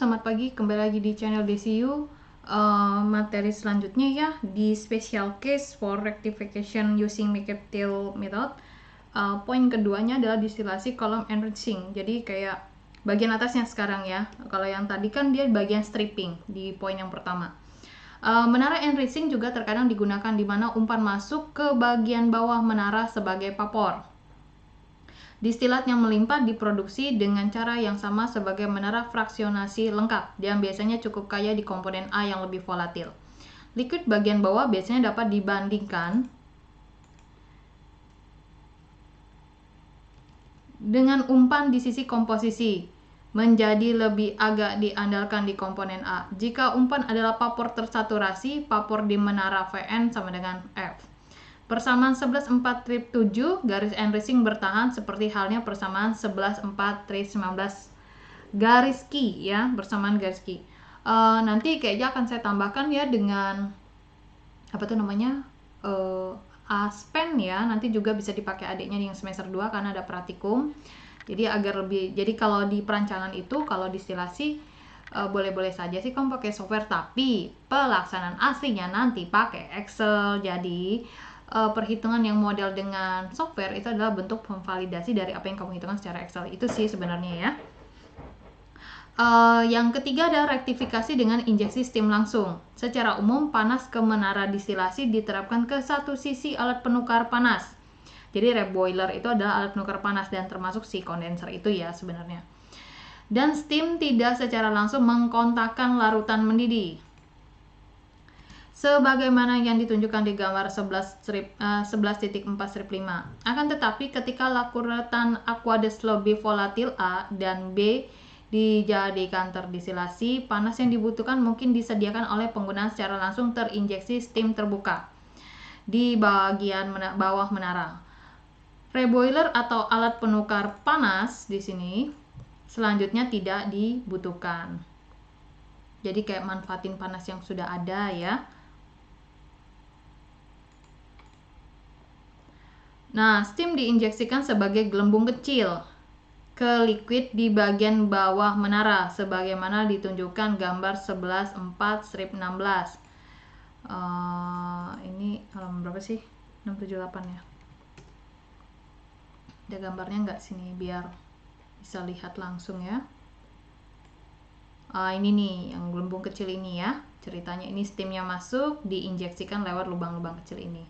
selamat pagi, kembali lagi di channel DCU. Materi selanjutnya ya, di special case for rectification using Mercantile method. Poin keduanya adalah distilasi column enriching. Jadi kayak bagian atasnya sekarang ya. Kalau yang tadi kan dia bagian stripping di poin yang pertama. Menara enriching juga terkadang digunakan di mana umpan masuk ke bagian bawah menara sebagai vapor. Distilat yang melimpah diproduksi dengan cara yang sama sebagai menara fraksionasi lengkap dan biasanya cukup kaya di komponen A yang lebih volatil. Liquid bagian bawah biasanya dapat dibandingkan dengan umpan di sisi komposisi, menjadi lebih agak diandalkan di komponen A. Jika umpan adalah vapor tersaturasi, vapor di menara Vn sama dengan F. Persamaan 11,4 trip 7 garis enriching bertahan seperti halnya persamaan 11,4 trip 19 garis key ya, bersamaan garis key. Nanti kayaknya akan saya tambahkan ya dengan apa tuh namanya Aspen ya, nanti juga bisa dipakai adiknya yang semester 2 karena ada praktikum. Jadi agar lebih, jadi kalau di perancangan itu kalau distilasi boleh-boleh saja sih kamu pakai software, tapi pelaksanaan aslinya nanti pakai Excel. Jadi perhitungan yang model dengan software itu adalah bentuk memvalidasi dari apa yang kamu hitungkan secara Excel. Itu sih sebenarnya ya. Yang ketiga adalah rektifikasi dengan injeksi steam langsung. Secara umum, panas ke menara distilasi diterapkan ke satu sisi alat penukar panas. Jadi reboiler itu adalah alat penukar panas dan termasuk si kondenser itu ya sebenarnya. Dan steam tidak secara langsung mengkontakkan larutan mendidih, sebagaimana yang ditunjukkan di gambar 11.4/5. Akan tetapi ketika larutan aqueous lebih volatil A dan B dijadikan terdistilasi, panas yang dibutuhkan mungkin disediakan oleh penggunaan secara langsung terinjeksi steam terbuka di bagian bawah menara. Reboiler atau alat penukar panas di sini selanjutnya tidak dibutuhkan. Jadi kayak manfaatin panas yang sudah ada ya. Nah, steam diinjeksikan sebagai gelembung kecil ke liquid di bagian bawah menara sebagaimana ditunjukkan gambar 11.4/16. Ini halaman berapa sih? 678 ya. Ada gambarnya nggak sini biar bisa lihat langsung ya. Ini nih yang gelembung kecil ini ya. Ceritanya ini steamnya masuk diinjeksikan lewat lubang-lubang kecil ini.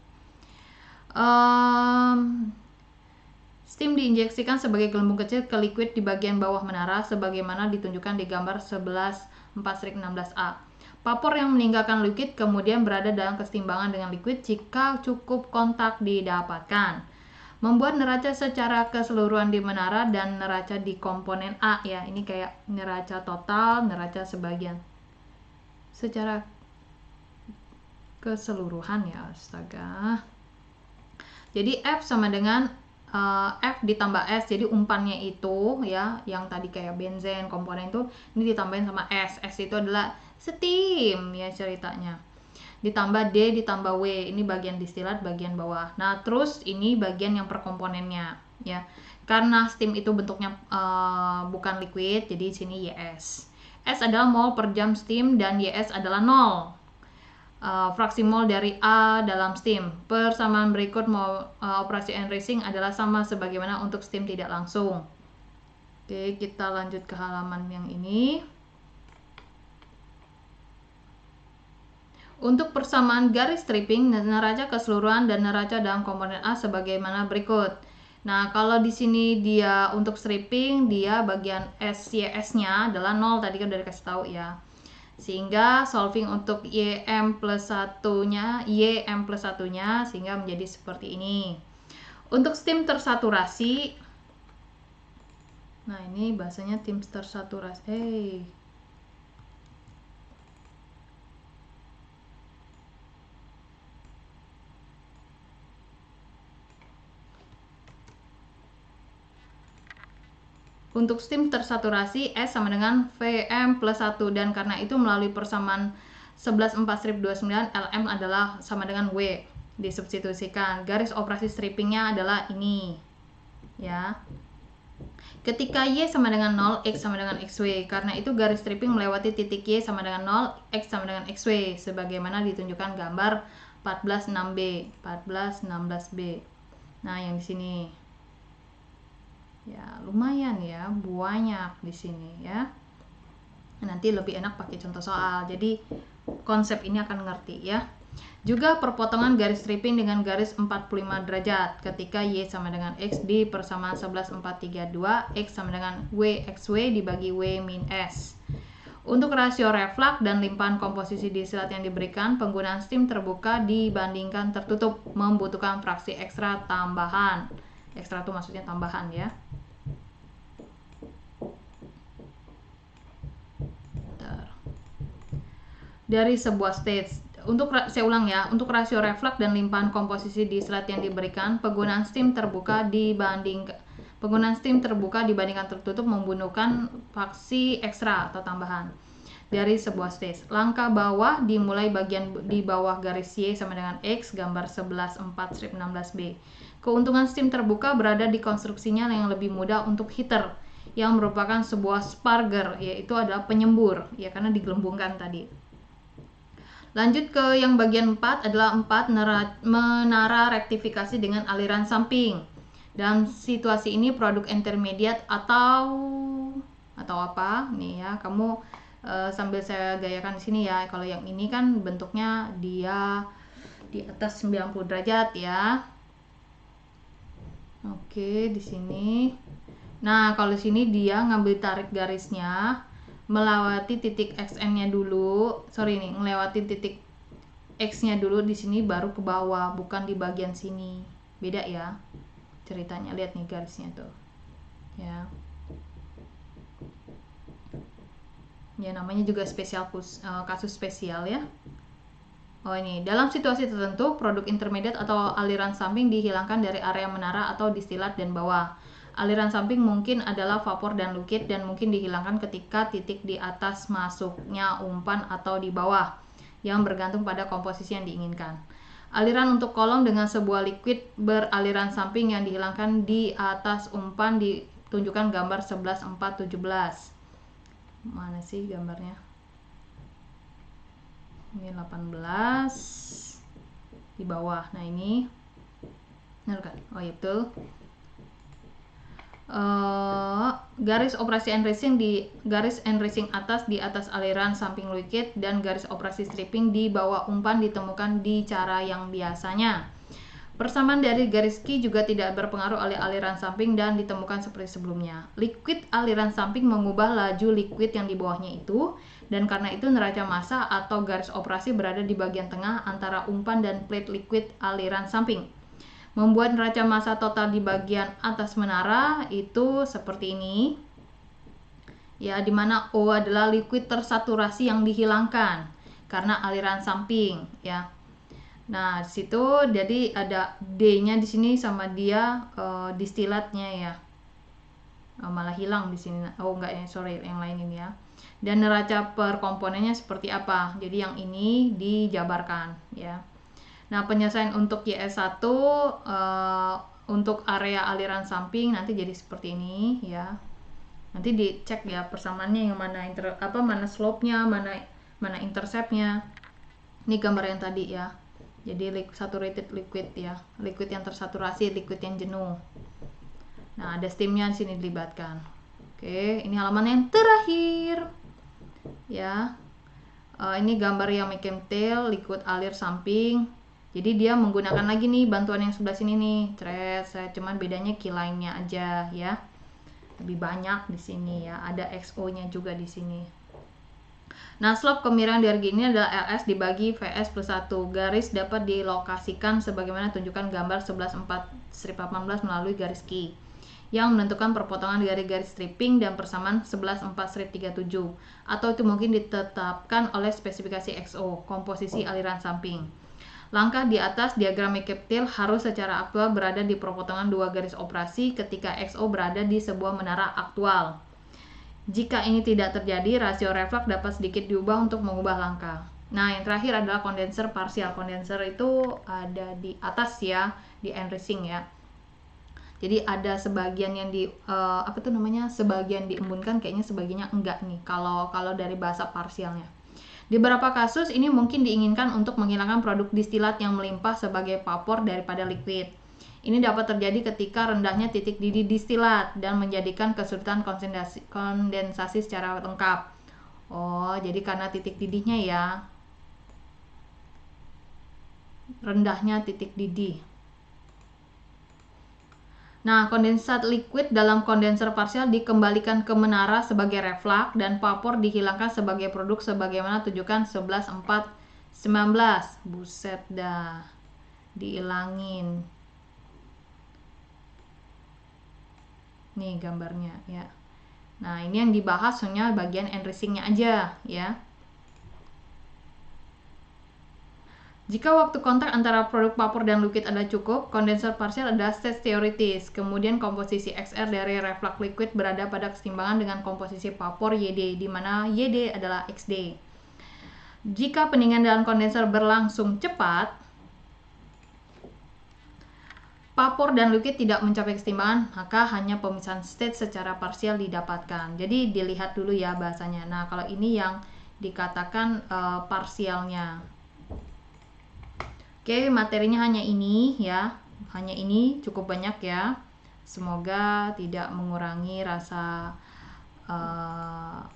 Steam diinjeksikan sebagai gelembung kecil ke liquid di bagian bawah menara sebagaimana ditunjukkan di gambar 11.4/16a. Vapor yang meninggalkan liquid kemudian berada dalam keseimbangan dengan liquid jika cukup kontak didapatkan, membuat neraca secara keseluruhan di menara dan neraca di komponen A ya. Ini kayak neraca total, neraca sebagian secara keseluruhan ya, astaga. Jadi F sama dengan F ditambah S, jadi umpannya itu ya yang tadi kayak benzen komponen itu ini ditambahin sama S. S itu adalah steam ya ceritanya, ditambah D ditambah W, ini bagian distilat bagian bawah. Nah terus ini bagian yang per komponennya ya, karena steam itu bentuknya bukan liquid jadi sini YS. S adalah mol per jam steam dan YS adalah 0. Fraksi mol dari A dalam steam. Persamaan berikut mol operasi enriching adalah sama sebagaimana untuk steam tidak langsung. Oke, kita lanjut ke halaman yang ini. Untuk persamaan garis stripping, neraca keseluruhan dan neraca dalam komponen A sebagaimana berikut. Nah, kalau di sini dia untuk stripping, dia bagian SYS-nya adalah 0, tadi kan udah dikasih tahu ya. Sehingga solving untuk YM+1-nya sehingga menjadi seperti ini. Untuk steam tersaturasi, nah ini bahasanya steam tersaturasi. Untuk steam tersaturasi S sama dengan Vm+1 dan karena itu melalui persamaan 11.4/29 Lm adalah sama dengan W. Disubstitusikan. Garis operasi strippingnya adalah ini ya. ketika Y sama dengan 0, X sama dengan XY. Karena itu garis stripping melewati titik Y sama dengan 0, X sama dengan XY, sebagaimana ditunjukkan gambar 14.16b. 14.16b. Nah, yang di sini. Ya, lumayan ya, banyak di sini ya. Nanti lebih enak pakai contoh soal. Jadi, konsep ini akan ngerti ya. Juga perpotongan garis stripping dengan garis 45 derajat ketika Y sama dengan X di persamaan 11,432, X sama dengan WXY dibagi W min S. Untuk rasio reflux dan limpahan komposisi disilat yang diberikan, penggunaan stim terbuka dibandingkan tertutup membutuhkan fraksi ekstra tambahan. Ekstra itu maksudnya tambahan ya. Dari sebuah stage. Saya ulang ya, untuk rasio reflux dan limpahan komposisi di slide yang diberikan, penggunaan stim terbuka dibandingkan tertutup membutuhkan fraksi ekstra atau tambahan dari sebuah stage. Langkah bawah dimulai bagian di bawah garis Y sama dengan X, gambar 11.4/16b. Keuntungan stim terbuka berada di konstruksinya yang lebih mudah untuk heater, yang merupakan sebuah sparger, yaitu adalah penyembur, ya karena digelembungkan tadi. Lanjut ke yang bagian 4 adalah 4 menara rektifikasi dengan aliran samping. Dalam situasi ini produk intermediate atau apa nih ya, kamu sambil saya gayakan di sini ya. Kalau yang ini kan bentuknya dia di atas 90 derajat ya. Oke, di sini. Nah, kalau di sini dia ngambil tarik garisnya melewati titik XN-nya dulu. Melewati titik X-nya dulu di sini baru ke bawah, bukan di bagian sini. Beda ya ceritanya. Lihat nih garisnya tuh. Ya. Ya namanya juga kasus spesial ya. Oh ini, dalam situasi tertentu produk intermediate atau aliran samping dihilangkan dari area menara atau distilat dan bawah. Aliran samping mungkin adalah vapor dan liquid dan mungkin dihilangkan ketika titik di atas masuknya umpan atau di bawah, yang bergantung pada komposisi yang diinginkan. Aliran untuk kolom dengan sebuah liquid beraliran samping yang dihilangkan di atas umpan ditunjukkan gambar 11.4.17. Mana sih gambarnya? Ini 18 di bawah. Nah ini benar kan? Oh iya betul. Garis operasi enriching atas di atas aliran samping liquid dan garis operasi stripping di bawah umpan ditemukan di cara yang biasanya. Persamaan dari garis key juga tidak berpengaruh oleh aliran samping dan ditemukan seperti sebelumnya. Liquid aliran samping mengubah laju liquid yang di bawahnya itu, dan karena itu neraca massa atau garis operasi berada di bagian tengah antara umpan dan plate liquid aliran samping. Membuat neraca massa total di bagian atas menara itu seperti ini. Ya, di mana O adalah liquid tersaturasi yang dihilangkan karena aliran samping, ya. Nah, di situ jadi ada D-nya di sini sama dia distilatnya ya. Malah hilang di sini. Oh, enggak ya, sorry, yang lain ini ya. Dan neraca per komponennya seperti apa? Jadi yang ini dijabarkan, ya. Nah, penyelesaian untuk YS1 untuk area aliran samping nanti jadi seperti ini ya. Nanti dicek ya persamaannya yang mana mana slope-nya, mana intercept-nya. Ini gambar yang tadi ya. Jadi saturated liquid ya. Liquid yang tersaturasi, liquid yang jenuh. Nah, ada steam-nya di sini dilibatkan. Oke, ini halaman yang terakhir. Ya. Ini gambar yang mercantile, liquid alir samping. Jadi dia menggunakan lagi nih bantuan yang sebelah sini nih, cuman bedanya key line-nya aja ya. Lebih banyak di sini ya, ada XO-nya juga di sini. Nah, slope kemiringan dari ini adalah LS dibagi VS plus 1. Garis dapat dilokasikan sebagaimana tunjukkan gambar 11.4/18 melalui garis key yang menentukan perpotongan dari garis stripping dan persamaan 11.4/37, atau itu mungkin ditetapkan oleh spesifikasi XO, komposisi aliran samping. Langkah di atas diagram mercantile harus secara aktual berada di perpotongan dua garis operasi ketika XO berada di sebuah menara aktual. Jika ini tidak terjadi, rasio reflux dapat sedikit diubah untuk mengubah langkah. Nah, yang terakhir adalah kondenser parsial. Kondenser itu ada di atas ya, di enriching ya. Jadi ada sebagian yang sebagian diembunkan, kayaknya sebagiannya enggak nih kalau dari bahasa parsialnya. Di beberapa kasus ini mungkin diinginkan untuk menghilangkan produk distilat yang melimpah sebagai vapor daripada liquid. Ini dapat terjadi ketika rendahnya titik didih distilat dan menjadikan kesulitan kondensasi secara lengkap. Oh, jadi karena titik didihnya ya, rendahnya titik didih. Nah, kondensat liquid dalam kondenser parsial dikembalikan ke menara sebagai reflux dan vapor dihilangkan sebagai produk sebagaimana tunjukkan 11.4.19. Buset dah. Diilangin. Nih gambarnya ya. Nah, ini yang dibahas hanya bagian enriching-nya aja ya. Jika waktu kontak antara produk vapor dan liquid adalah cukup, kondenser parsial adalah state theoretis. Kemudian komposisi XR dari reflux liquid berada pada keseimbangan dengan komposisi vapor YD, di mana YD adalah XD. Jika pendinginan dalam kondenser berlangsung cepat, vapor dan liquid tidak mencapai keseimbangan, maka hanya pemisahan state secara parsial didapatkan. Jadi dilihat dulu ya bahasanya. Nah, kalau ini yang dikatakan parsialnya. Oke, materinya hanya ini ya. Hanya ini cukup banyak ya. Semoga tidak mengurangi rasa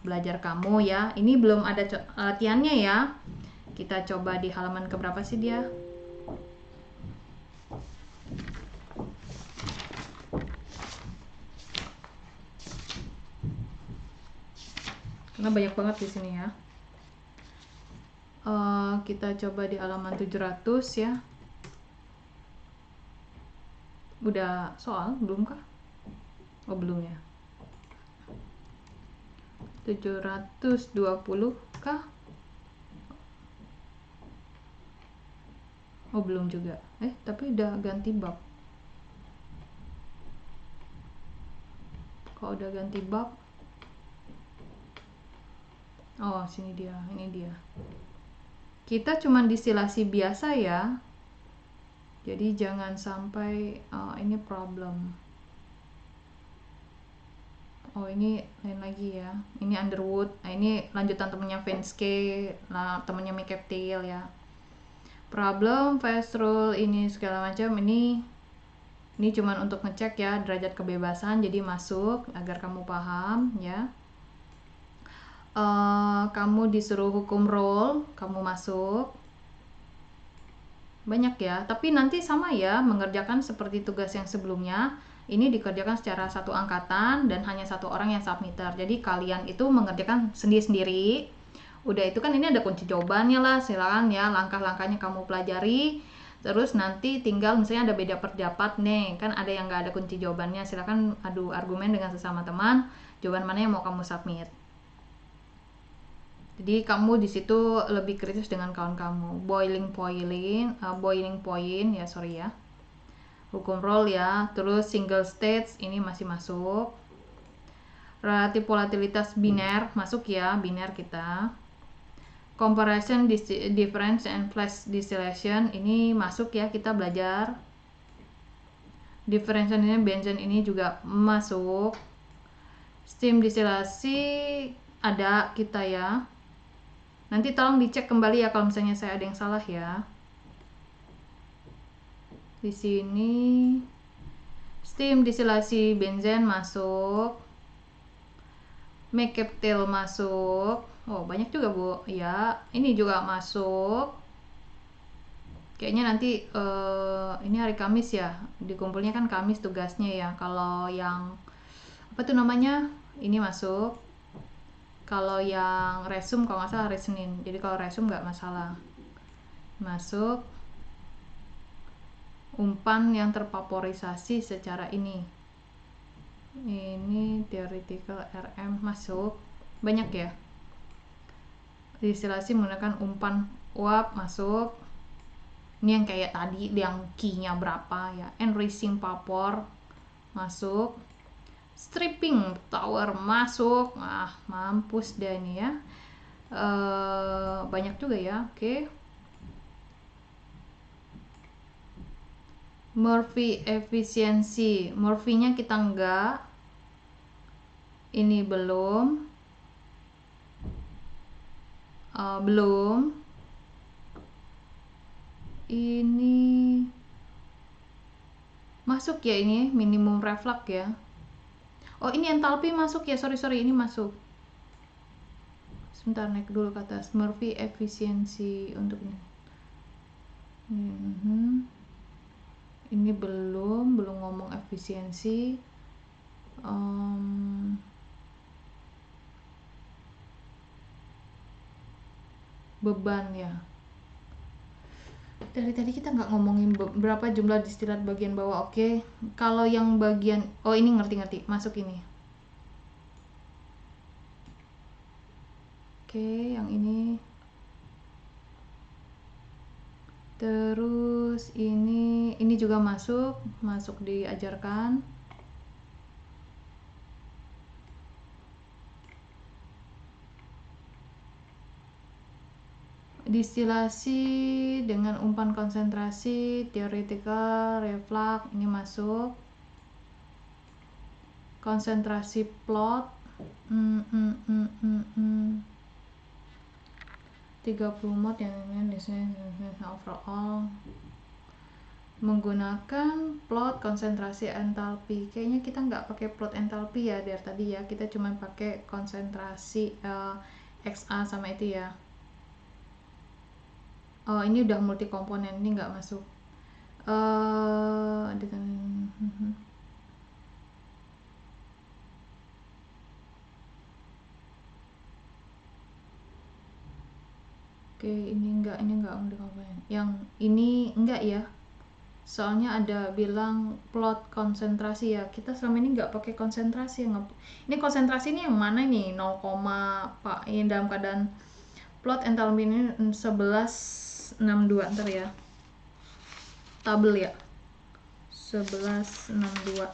belajar kamu ya. Ini belum ada latihannya ya. Kita coba di halaman keberapa sih dia? Karena banyak banget di sini ya. Kita coba di halaman 700 ya. Udah soal belum kah? Oh, belum ya. 720 kah? Oh, belum juga. Tapi udah ganti bab. Kalau udah ganti bab. Oh, sini dia. Ini dia. Kita cuman distilasi biasa ya. Jadi jangan sampai ini problem. Oh, ini lain lagi ya. Ini Underwood. Nah, ini lanjutan temennya Fenske, temennya McCafftail ya. Problem, fast rule, ini segala macam. Ini cuman untuk ngecek ya derajat kebebasan. Jadi masuk agar kamu paham ya. Kamu disuruh hukum roll, kamu masuk. Banyak ya, tapi nanti sama ya, mengerjakan seperti tugas yang sebelumnya. Ini dikerjakan secara satu angkatan dan hanya satu orang yang submitter. Jadi kalian itu mengerjakan sendiri-sendiri. Udah itu kan ini ada kunci jawabannya lah, silakan ya langkah-langkahnya kamu pelajari. Terus nanti tinggal misalnya ada beda pendapat nih, kan ada yang nggak ada kunci jawabannya, silakan adu argumen dengan sesama teman, jawaban mana yang mau kamu submit. Jadi kamu di situ lebih kritis dengan kawan kamu. Boiling point ya, sorry ya. Hukum roll ya. Terus single states ini masih masuk. Relatif volatilitas biner masuk ya, biner kita. Comparison difference and flash distillation ini masuk ya, kita belajar. Differentiation ini benzene ini juga masuk. Steam distilasi ada kita ya. Nanti tolong dicek kembali ya kalau misalnya saya ada yang salah ya. Di sini steam distilasi benzen masuk. McCafftail masuk. Oh, banyak juga, Bu. Ya, ini juga masuk. Kayaknya nanti ini hari Kamis ya. Dikumpulnya kan Kamis tugasnya ya. Kalau yang apa tuh namanya? Ini masuk. Kalau yang resum kalau nggak salah hari Senin. Jadi kalau resum nggak masalah. Masuk. Umpan yang tervaporisasi secara ini. Ini theoretical RM masuk. Banyak ya. Distilasi menggunakan umpan uap masuk. Ini yang kayak tadi yang key-nya berapa ya. Enriching vapor masuk. Stripping tower masuk. Mampus deh ini ya. Banyak juga ya. Oke. Murphy efisiensi, Murphy-nya kita enggak, ini belum, ini masuk ya, ini minimum reflux ya. Oh ini entalpi masuk ya, sorry ini masuk. Sebentar, naik dulu ke atas. Murphy efisiensi untuk ini. Ini belum ngomong efisiensi. Beban ya. Dari tadi kita nggak ngomongin berapa jumlah distilat bagian bawah. Oke. Kalau yang bagian, oh ini ngerti, masuk ini. Oke, yang ini. Terus ini juga masuk diajarkan. Distilasi dengan umpan konsentrasi, theoretical reflux ini masuk. Konsentrasi plot 30 mol yang ini overall. Menggunakan plot konsentrasi entalpi. Kayaknya kita nggak pakai plot entalpi ya dari tadi ya. Kita cuma pakai konsentrasi XA sama itu ya. Oh ini udah multi komponen, ini nggak masuk. Oke, ini enggak multi komponen. Yang ini enggak ya. Soalnya ada bilang plot konsentrasi ya. Kita selama ini nggak pakai konsentrasi. Ini konsentrasi ini yang mana nih? 0, Pak. Ini dalam keadaan plot entalpi ini 1162 ntar ya. Tabel ya. 1162.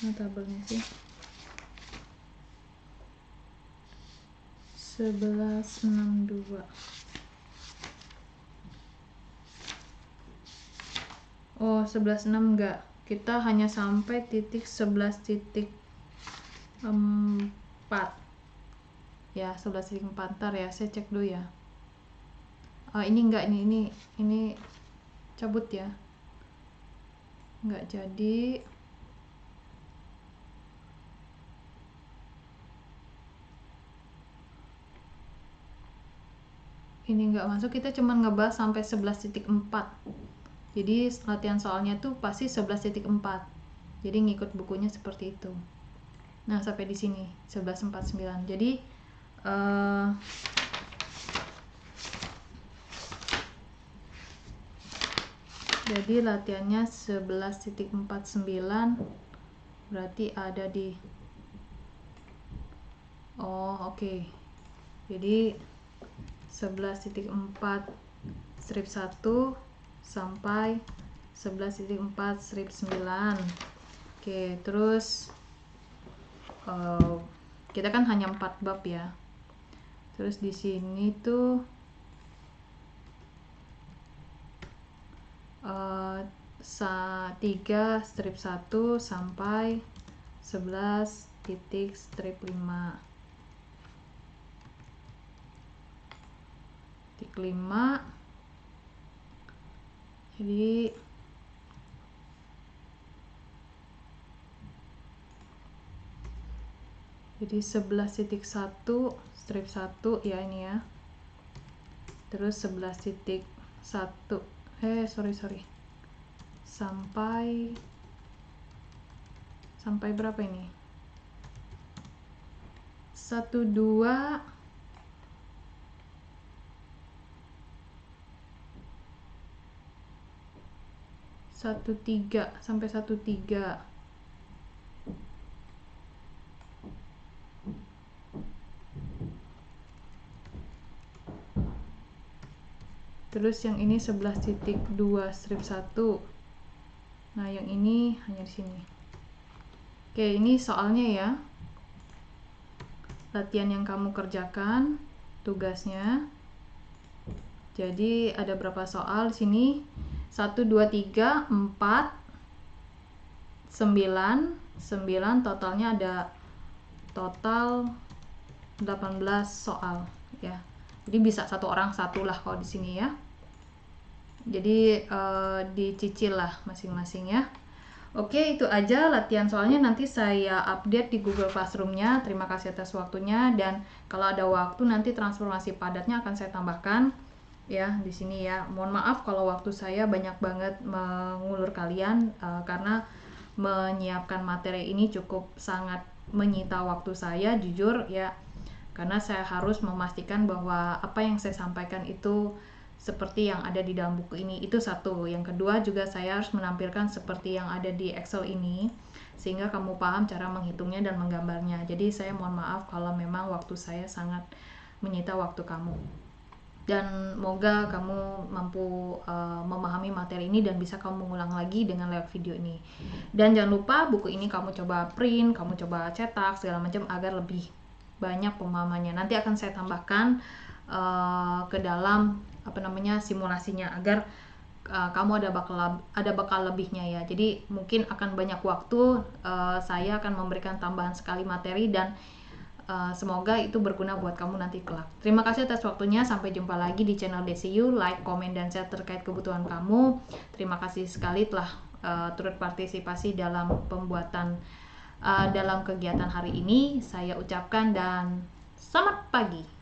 Nah tabelnya sih 1162. Oh 11.6 enggak, kita hanya sampai titik 11.4 ya, 11.4. Ntar ya, saya cek dulu ya. Ini enggak, ini cabut ya, enggak jadi. Ini enggak masuk, kita cuma ngebahas sampai 11.4. Jadi latihan soalnya tuh pasti 11.4. Jadi ngikut bukunya seperti itu. Nah, sampai di sini 11.49. Jadi latihannya 11.49 berarti ada di oke. Jadi 11.4 strip 1 sampai 11.4 strip 9. Oke, terus kita kan hanya 4 bab ya. Terus di sini tuh 3 strip 1 sampai 11 titik strip 5. Titik 5. Jadi 11.1 strip 1 ya ini ya. Terus 11.1 sampai berapa ini? 12 13 sampai 13. Terus yang ini 11.2 strip 1. Nah, yang ini hanya di sini. Oke, ini soalnya ya. Latihan yang kamu kerjakan, tugasnya. Jadi ada berapa soal di sini? 1, 2, 3, 4, 9, totalnya ada total 18 soal ya. Jadi bisa satu orang satu lah kalau di sini ya. Jadi dicicil lah masing-masing ya. Oke, itu aja latihan soalnya, nanti saya update di Google Classroom-nya. Terima kasih atas waktunya, dan kalau ada waktu nanti transformasi padatnya akan saya tambahkan ya di sini ya. Mohon maaf kalau waktu saya banyak banget mengulur kalian karena menyiapkan materi ini cukup sangat menyita waktu saya, jujur ya. Karena saya harus memastikan bahwa apa yang saya sampaikan itu seperti yang ada di dalam buku ini, itu satu. Yang kedua juga saya harus menampilkan seperti yang ada di Excel ini, sehingga kamu paham cara menghitungnya dan menggambarnya. Jadi saya mohon maaf kalau memang waktu saya sangat menyita waktu kamu. Dan semoga kamu mampu memahami materi ini dan bisa kamu mengulang lagi dengan lewat video ini. Dan jangan lupa buku ini kamu coba print, kamu coba cetak segala macam agar lebih banyak pemahamannya. Nanti akan saya tambahkan ke dalam simulasinya agar kamu ada bakal lebihnya ya. Jadi mungkin akan banyak waktu, saya akan memberikan tambahan sekali materi, dan semoga itu berguna buat kamu nanti kelak. Terima kasih atas waktunya, sampai jumpa lagi di channel DCU. Like, komen, dan share terkait kebutuhan kamu. Terima kasih sekali telah turut partisipasi dalam pembuatan dalam kegiatan hari ini. Saya ucapkan dan selamat pagi.